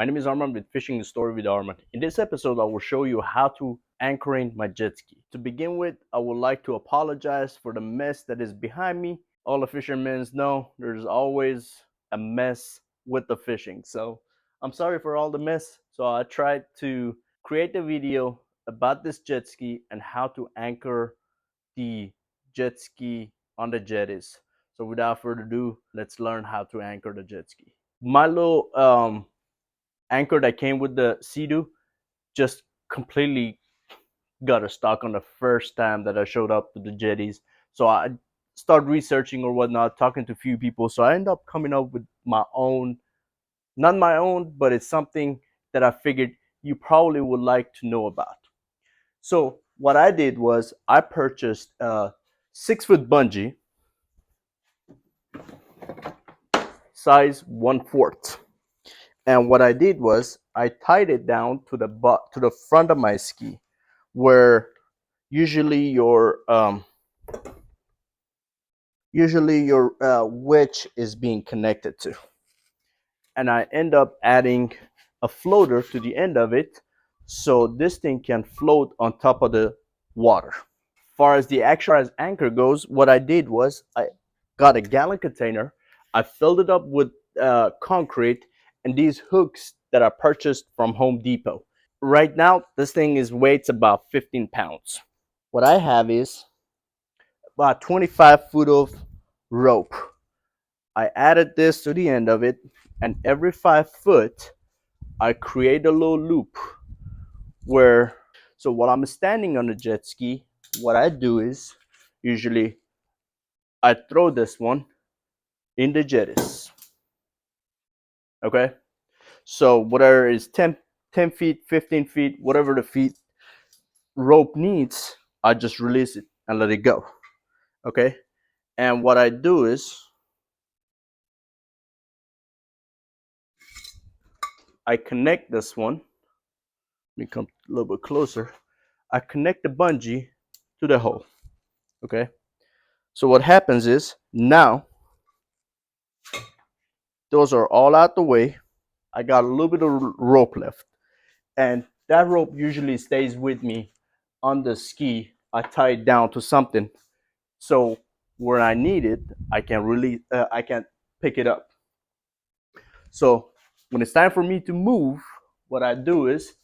My name is Armand with Fishing the Story with Armand. In this episode, I will show you how to anchoring my jet ski. To begin with, I would like to apologize for the mess that is behind me. All the fishermen know there's always a mess with the fishing. So I'm sorry for all the mess. So I tried to create a video about this jet ski and how to anchor the jet ski on the jetties. So without further ado, let's learn how to anchor the jet ski. My little anchor that came with the Seadoo just completely got a stock on the first time that I showed up to the jetties. So I started researching or whatnot, talking to a few people. So I ended up coming up with my own, not my own, but it's something that I figured you probably would like to know about. So what I did was I purchased a 6-foot bungee, size 1/4. And what I did was I tied it down to the front of my ski, where usually your winch is being connected to. And I end up adding a floater to the end of it, so this thing can float on top of the water. As far as the actual anchor goes, what I did was I got a gallon container, I filled it up with concrete and these hooks that I purchased from Home Depot. Right now, this thing weighs about 15 pounds. What I have is about 25 foot of rope. I added this to the end of it, and every 5 foot, I create a little loop where, so while I'm standing on the jet ski, what I do is usually I throw this one in the jetties. Okay, so whatever is 10 feet, 15 feet, whatever the feet rope needs, I just release it and let it go. Okay, and what I do is I connect this one. Let me come a little bit closer. I connect the bungee to the hole. Okay, so what happens is now those are all out the way. I got a little bit of rope left, and that rope usually stays with me on the ski. I tie it down to something, so where I need it, I can pick it up. So when it's time for me to move, what I do is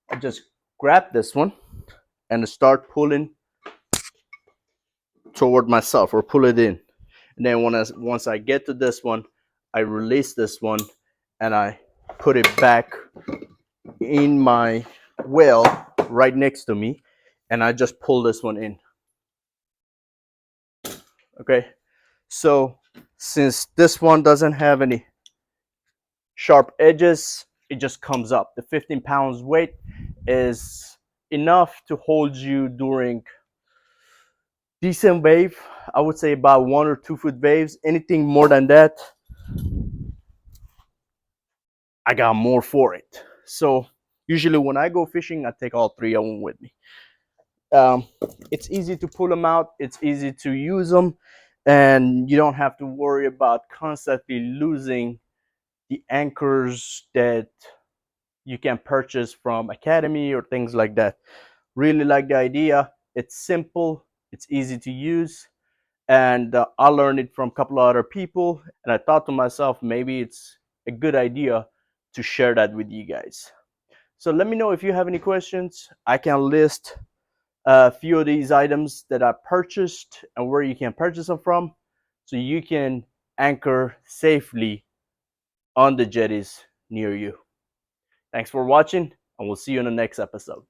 I just grab this one and start pulling toward myself, or pull it in. And then once I get to this one, I release this one and I put it back in my well right next to me, and I just pull this one in. Okay, so since this one doesn't have any sharp edges, it just comes up. The 15 pounds weight is enough to hold you during decent wave. I would say about 1 or 2 foot waves. Anything more than that, I got more for it. So usually when I go fishing, I take all 3 of them with me. It's easy to pull them out, it's easy to use them, and you don't have to worry about constantly losing the anchors that you can purchase from Academy or things like that. Really like the idea. It's simple, it's easy to use, and I learned it from a couple of other people, and I thought to myself, maybe it's a good idea to share that with you guys. So let me know if you have any questions. I can list a few of these items that I purchased and where you can purchase them from, so you can anchor safely on the jetties near you. Thanks for watching, and we'll see you in the next episode.